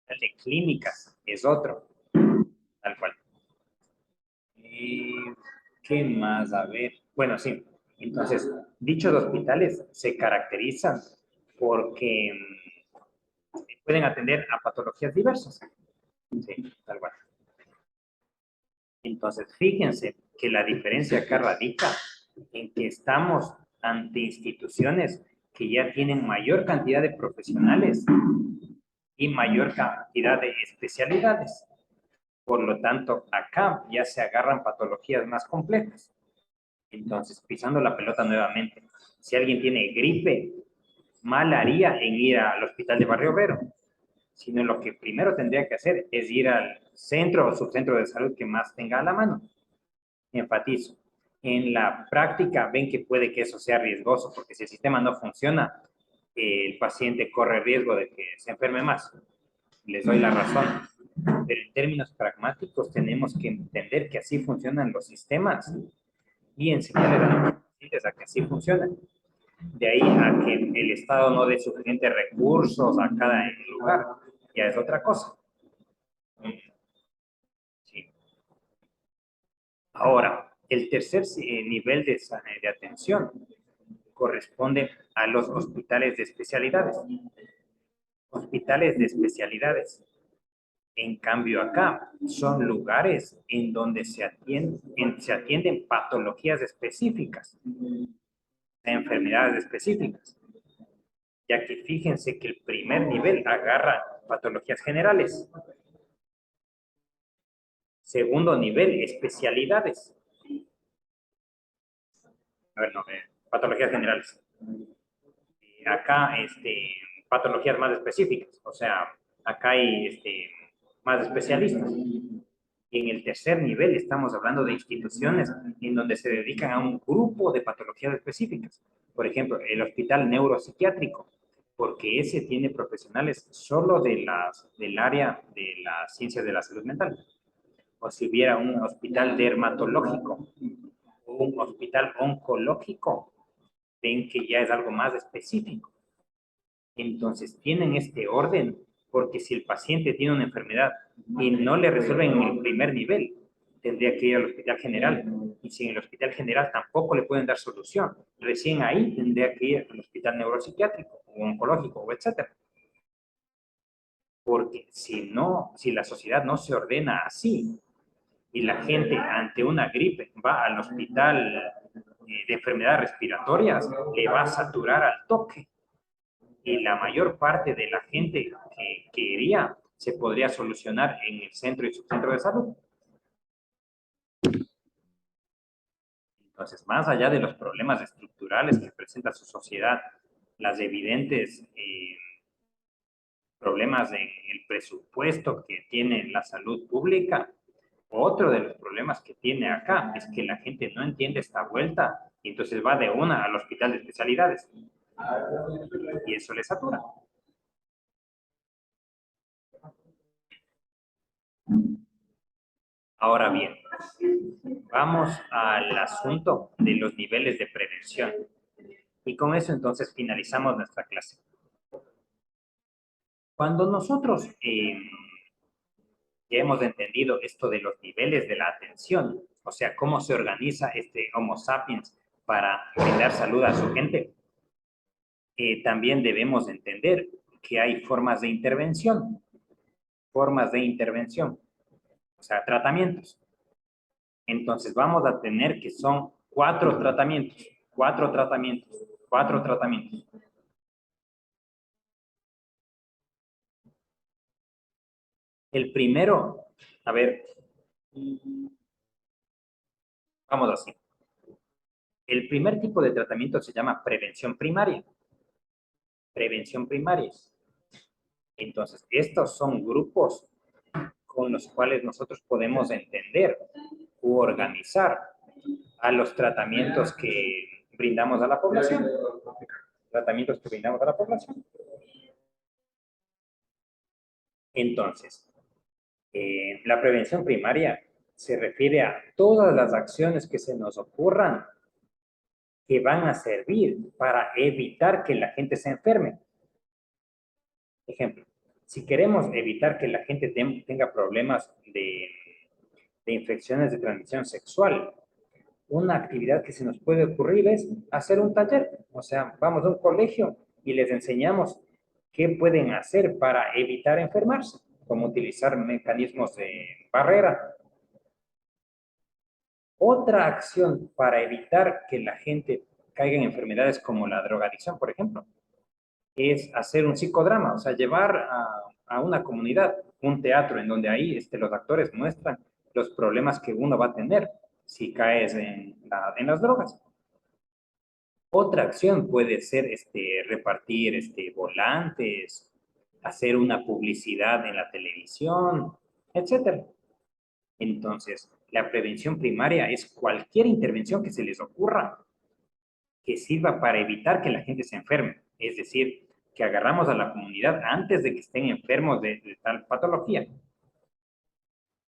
de clínicas es otro, tal cual. ¿Qué más? A ver, bueno, sí. Entonces, dichos hospitales se caracterizan porque pueden atender a patologías diversas. Sí, tal cual. Entonces, fíjense que la diferencia acá radica en que estamos ante instituciones que ya tienen mayor cantidad de profesionales y mayor cantidad de especialidades. Por lo tanto, acá ya se agarran patologías más complejas. Entonces, pisando la pelota nuevamente, si alguien tiene gripe, mal haría en ir al hospital de Barrio Obrero, sino lo que primero tendría que hacer es ir al centro o subcentro de salud que más tenga a la mano. Enfatizo, en la práctica ven que puede que eso sea riesgoso, porque si el sistema no funciona, el paciente corre riesgo de que se enferme más. Les doy la razón. Pero en términos pragmáticos tenemos que entender que así funcionan los sistemas y enseñarles a los pacientes a que así funcionan. De ahí a que el Estado no dé suficientes recursos a cada lugar, ya es otra cosa. Sí. Ahora, el tercer nivel de atención corresponde a los hospitales de especialidades. Hospitales de especialidades. En cambio, acá son lugares en donde se atienden patologías específicas, enfermedades específicas, ya que fíjense que el primer nivel agarra patologías generales. Segundo nivel, especialidades. A ver, no, patologías generales. Acá, patologías más específicas, o sea, acá hay más especialistas. Y en el tercer nivel estamos hablando de instituciones en donde se dedican a un grupo de patologías específicas. Por ejemplo, el hospital neuropsiquiátrico, porque ese tiene profesionales solo del área de las ciencias de la salud mental. O si hubiera un hospital dermatológico o un hospital oncológico, ven que ya es algo más específico. Entonces, tienen este orden porque si el paciente tiene una enfermedad y no le resuelven en el primer nivel, tendría que ir al hospital general. Y si en el hospital general tampoco le pueden dar solución, recién ahí tendría que ir al hospital neuropsiquiátrico o oncológico o etcétera. Porque si la sociedad no se ordena así y la gente ante una gripe va al hospital de enfermedades respiratorias, le va a saturar al toque. y la mayor parte de la gente que iría se podría solucionar en el centro y subcentro de salud. Entonces, más allá de los problemas estructurales que presenta su sociedad, las evidentes problemas en el presupuesto que tiene la salud pública, otro de los problemas que tiene acá es que la gente no entiende esta vuelta y entonces va de una al hospital de especialidades y eso le satura. Ahora bien, vamos al asunto de los niveles de prevención. Y con eso entonces finalizamos nuestra clase. Cuando nosotros ya hemos entendido esto de los niveles de la atención, o sea, cómo se organiza este Homo sapiens para brindar salud a su gente, también debemos entender que hay formas de intervención, o sea, tratamientos. Entonces vamos a tener que son cuatro tratamientos. El primero, a ver, vamos así. El primer tipo de tratamiento se llama prevención primaria. Prevención primaria. Entonces, estos son grupos con los cuales nosotros podemos entender u organizar a los tratamientos que brindamos a la población. Tratamientos que brindamos a la población. Entonces, la prevención primaria se refiere a todas las acciones que se nos ocurran que van a servir para evitar que la gente se enferme. Ejemplo, si queremos evitar que la gente tenga problemas de infecciones de transmisión sexual, una actividad que se nos puede ocurrir es hacer un taller. O sea, vamos a un colegio y les enseñamos qué pueden hacer para evitar enfermarse, como utilizar mecanismos de barrera. Otra acción para evitar que la gente caiga en enfermedades como la drogadicción, por ejemplo, es hacer un psicodrama, o sea, llevar a una comunidad un teatro en donde ahí los actores muestran los problemas que uno va a tener si caes en las drogas. Otra acción puede ser repartir volantes, hacer una publicidad en la televisión, etcétera. Entonces, la prevención primaria es cualquier intervención que se les ocurra que sirva para evitar que la gente se enferme. Es decir, que agarramos a la comunidad antes de que estén enfermos de tal patología.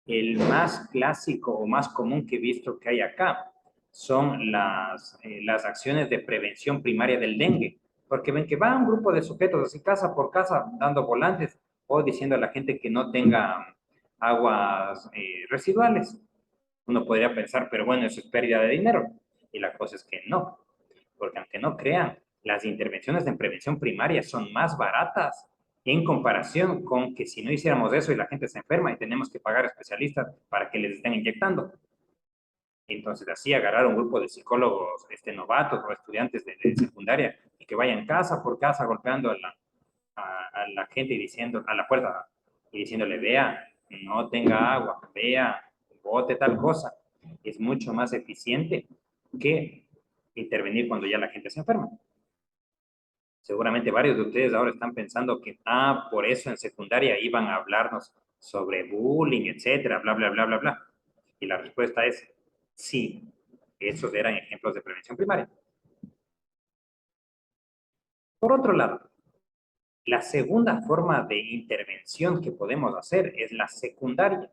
El más clásico o más común que he visto que hay acá son las acciones de prevención primaria del dengue, porque ven que va un grupo de sujetos así casa por casa dando volantes o diciendo a la gente que no tenga aguas residuales. Uno podría pensar, pero bueno, eso es pérdida de dinero. Y la cosa es que no, porque aunque no crean, las intervenciones en prevención primaria son más baratas en comparación con que si no hiciéramos eso y la gente se enferma y tenemos que pagar especialistas para que les estén inyectando. Entonces, así agarrar un grupo de psicólogos novatos o estudiantes de secundaria y que vayan casa por casa golpeando a la gente y diciendo, a la puerta y diciéndole, vea, no tenga agua, vea, bote tal cosa, es mucho más eficiente que intervenir cuando ya la gente se enferma. Seguramente varios de ustedes ahora están pensando que, por eso en secundaria iban a hablarnos sobre bullying, etcétera, bla, bla, bla, bla, bla. Y la respuesta es sí, esos eran ejemplos de prevención primaria. Por otro lado, la segunda forma de intervención que podemos hacer es la secundaria.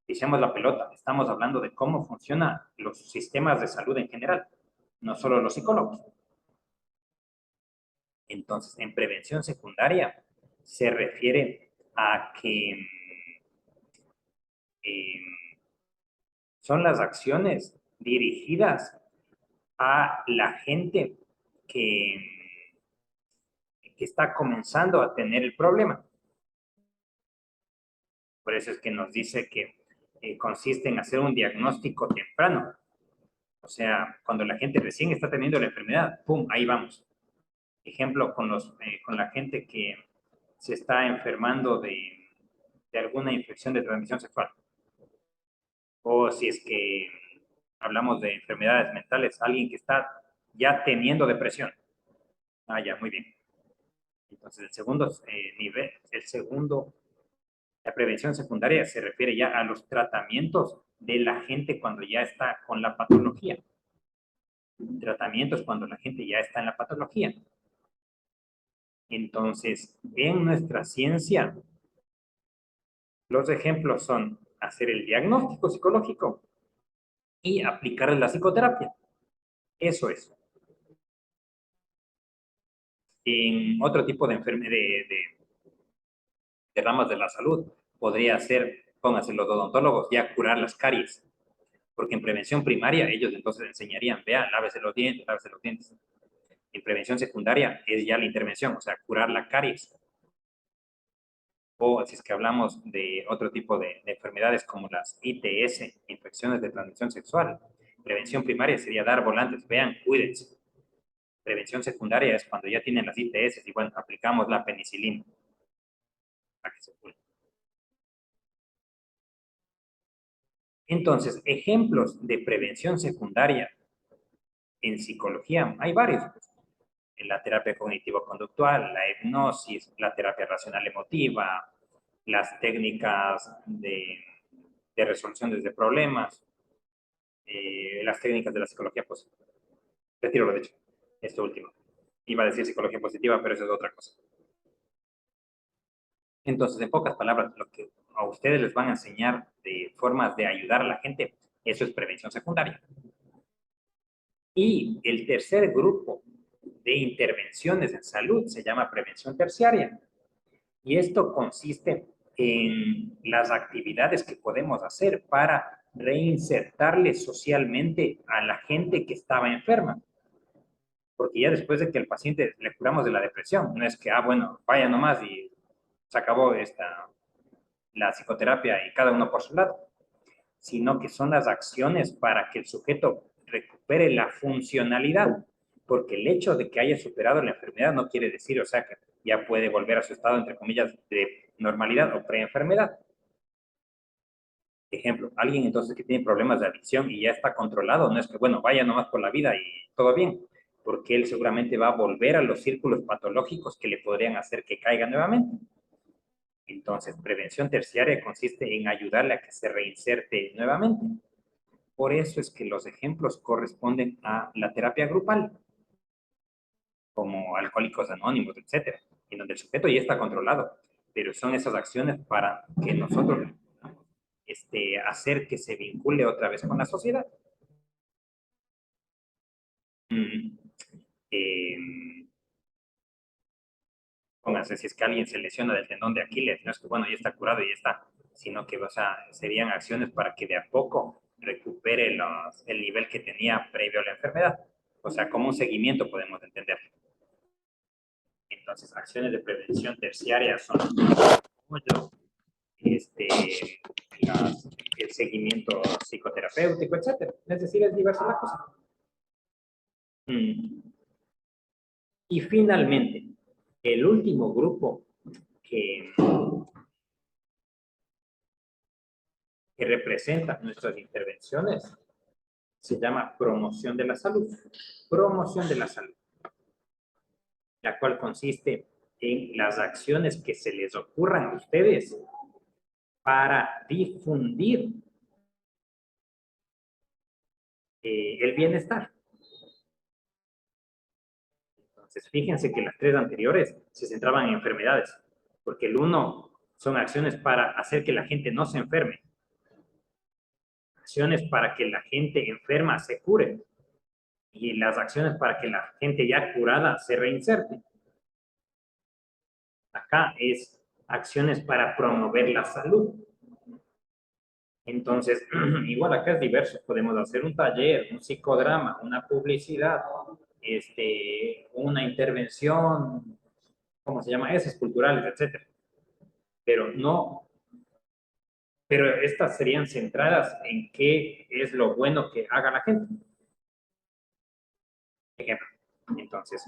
Echamos la pelota, estamos hablando de cómo funcionan los sistemas de salud en general, no solo los psicólogos. Entonces, en prevención secundaria se refiere a que eh, son las acciones dirigidas a la gente que, que está comenzando a tener el problema. Por eso es que nos dice que consiste en hacer un diagnóstico temprano. O sea, cuando la gente recién está teniendo la enfermedad, ¡pum!, ahí vamos. Ejemplo, con la gente que se está enfermando de alguna infección de transmisión sexual. O si es que hablamos de enfermedades mentales, alguien que está ya teniendo depresión. Ah, ya, muy bien. Entonces, el segundo nivel, la prevención secundaria se refiere ya a los tratamientos de la gente cuando ya está con la patología. Tratamientos cuando la gente ya está en la patología. Entonces, en nuestra ciencia, los ejemplos son hacer el diagnóstico psicológico y aplicar la psicoterapia. Eso es. En otro tipo de enfermedad, de ramas de la salud, podría ser, pónganse los odontólogos, ya curar las caries. Porque en prevención primaria ellos entonces enseñarían, vean, lávese los dientes, lávese los dientes. En prevención secundaria es ya la intervención, o sea, curar la caries. O si es que hablamos de otro tipo de enfermedades como las ITS, infecciones de transmisión sexual. Prevención primaria sería dar volantes, vean, cuídense. Prevención secundaria es cuando ya tienen las ITS y bueno, aplicamos la penicilina para que se cure. Entonces, ejemplos de prevención secundaria en psicología, hay varios. En la terapia cognitivo-conductual, la hipnosis, la terapia racional emotiva, las técnicas de resolución de problemas, las técnicas de la psicología positiva. Retiro lo dicho, esto último. Iba a decir psicología positiva, pero eso es otra cosa. Entonces, en pocas palabras, lo que a ustedes les van a enseñar de formas de ayudar a la gente, eso es prevención secundaria. Y el tercer grupo de intervenciones en salud se llama prevención terciaria. Y esto consiste en las actividades que podemos hacer para reinsertarle socialmente a la gente que estaba enferma. Porque ya después de que el paciente le curamos de la depresión, no es que, bueno, vaya nomás y se acabó la psicoterapia y cada uno por su lado, sino que son las acciones para que el sujeto recupere la funcionalidad, porque el hecho de que haya superado la enfermedad no quiere decir, o sea, que ya puede volver a su estado, entre comillas, de normalidad o preenfermedad. Ejemplo, alguien entonces que tiene problemas de adicción y ya está controlado, no es que, bueno, vaya nomás por la vida y todo bien, porque él seguramente va a volver a los círculos patológicos que le podrían hacer que caiga nuevamente. Entonces, prevención terciaria consiste en ayudarle a que se reinserte nuevamente. Por eso es que los ejemplos corresponden a la terapia grupal, como Alcohólicos Anónimos, etcétera, en donde el sujeto ya está controlado, pero son esas acciones para que nosotros hacer que se vincule otra vez con la sociedad. Mm, eh, Pónganse, si es que alguien se lesiona del tendón de Aquiles, no es que, bueno, ya está curado y ya está, sino que, o sea, serían acciones para que de a poco recupere el nivel que tenía previo a la enfermedad. O sea, como un seguimiento podemos entender. Entonces, acciones de prevención terciaria son este, el seguimiento psicoterapéutico, etcétera. Es decir, es diversa la cosa. Y finalmente, el último grupo que, que representa nuestras intervenciones se llama promoción de la salud. Promoción de la salud, la cual consiste en las acciones que se les ocurran a ustedes para difundir el bienestar. Entonces, fíjense que las tres anteriores se centraban en enfermedades, porque el uno son acciones para hacer que la gente no se enferme, acciones para que la gente enferma se cure y las acciones para que la gente ya curada se reinserte. Acá es acciones para promover la salud. Entonces, igual acá es diverso. Podemos hacer un taller, un psicodrama, una publicidad, una intervención, ¿cómo se llama? Esas culturales, etcétera. Pero no, pero estas serían centradas en qué es lo bueno que haga la gente. Ejemplo. Entonces,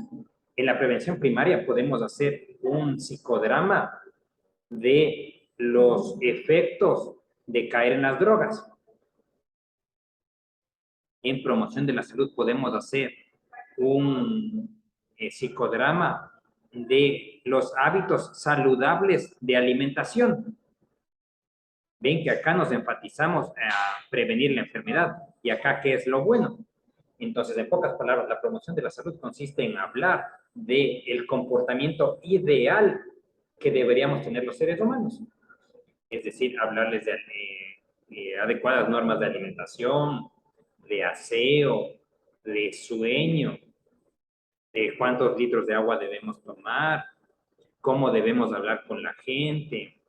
En la prevención primaria podemos hacer un psicodrama de los efectos de caer en las drogas. En promoción de la salud podemos hacer un psicodrama de los hábitos saludables de alimentación. Ven que acá nos enfatizamos a prevenir la enfermedad y acá qué es lo bueno. Entonces, en pocas palabras, la promoción de la salud consiste en hablar del comportamiento ideal que deberíamos tener los seres humanos. Es decir, hablarles de adecuadas normas de alimentación, de aseo, de sueño, de cuántos litros de agua debemos tomar, cómo debemos hablar con la gente,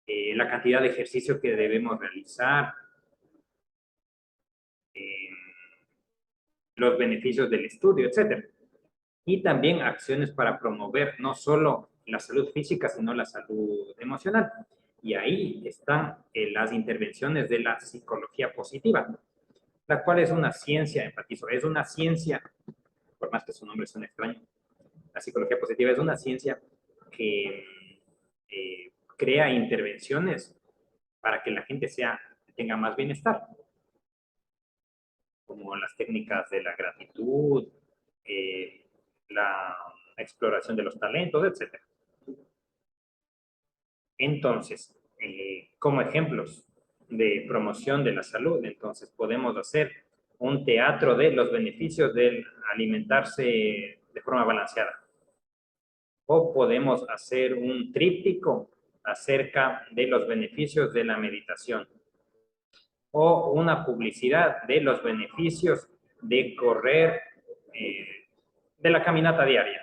la cantidad de ejercicio que debemos realizar, eh, los beneficios del estudio, etcétera. Y también acciones para promover no solo la salud física, sino la salud emocional. Y ahí están las intervenciones de la psicología positiva, la cual es una ciencia, enfatizo, es una ciencia, por más que su nombre suene extraño, la psicología positiva es una ciencia que crea intervenciones para que la gente tenga más bienestar, como las técnicas de la gratitud, la exploración de los talentos, etc. Entonces, como ejemplos de promoción de la salud, entonces podemos hacer un teatro de los beneficios del alimentarse de forma balanceada. O podemos hacer un tríptico acerca de los beneficios de la meditación. O una publicidad de los beneficios de correr, de la caminata diaria.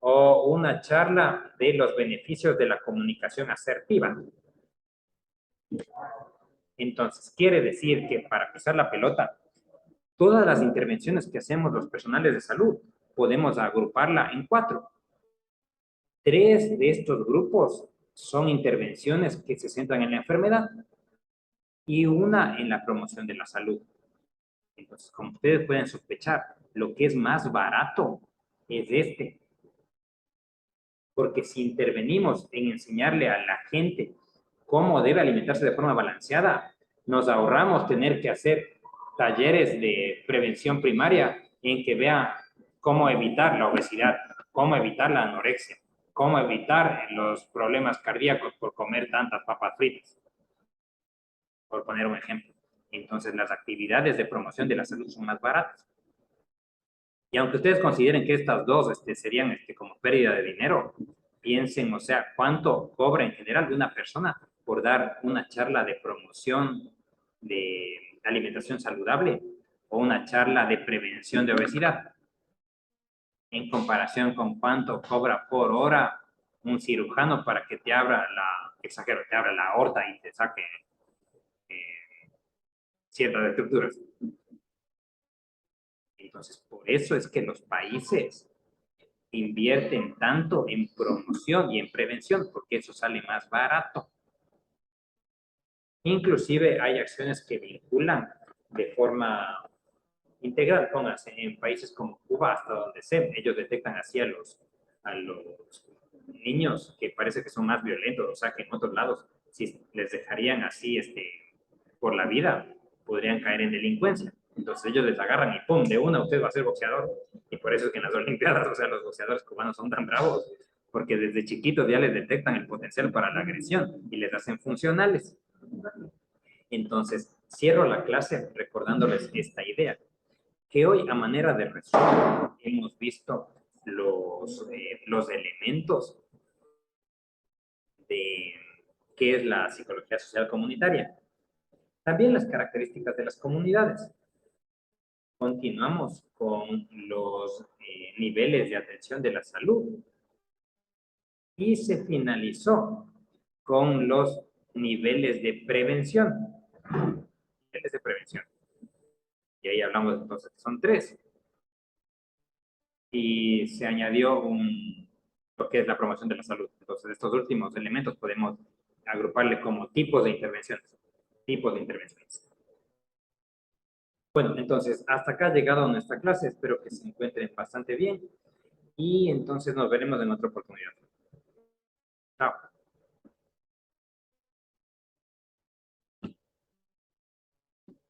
O una charla de los beneficios de la comunicación asertiva. Entonces, quiere decir que para pisar la pelota, todas las intervenciones que hacemos los personales de salud, podemos agruparla en 4. 3 de estos grupos son intervenciones que se centran en la enfermedad y una en la promoción de la salud. Entonces, como ustedes pueden sospechar, lo que es más barato es este. Porque si intervenimos en enseñarle a la gente cómo debe alimentarse de forma balanceada, nos ahorramos tener que hacer talleres de prevención primaria en que vean cómo evitar la obesidad, cómo evitar la anorexia, cómo evitar los problemas cardíacos por comer tantas papas fritas, por poner un ejemplo. Entonces, las actividades de promoción de la salud son más baratas. Y aunque ustedes consideren que estas dos serían como pérdida de dinero, piensen, o sea, cuánto cobra en general de una persona por dar una charla de promoción de alimentación saludable o una charla de prevención de obesidad, en comparación con cuánto cobra por hora un cirujano para que te abra te abra la aorta y te saque ciertas estructuras. Entonces, por eso es que los países invierten tanto en promoción y en prevención, porque eso sale más barato. Inclusive hay acciones que vinculan de forma integral, pónganse, en países como Cuba, hasta donde sé, ellos detectan así a los niños que parece que son más violentos, o sea que en otros lados, si les dejarían así por la vida, podrían caer en delincuencia. Entonces ellos les agarran y ¡pum! De una, usted va a ser boxeador. Y por eso es que en las Olimpiadas, o sea, los boxeadores cubanos son tan bravos, porque desde chiquitos ya les detectan el potencial para la agresión y les hacen funcionales. Entonces, cierro la clase recordándoles esta idea, que hoy a manera de resumen hemos visto los elementos de qué es la psicología social comunitaria. También las características de las comunidades. Continuamos con los niveles de atención de la salud y se finalizó con los niveles de prevención. Niveles de prevención. Y ahí hablamos entonces que son 3. Y se añadió lo que es la promoción de la salud. Entonces, estos últimos elementos podemos agruparle como tipos de intervenciones. Tipos de intervenciones. Bueno, entonces, hasta acá ha llegado nuestra clase. Espero que se encuentren bastante bien. Y entonces nos veremos en otra oportunidad. Chao.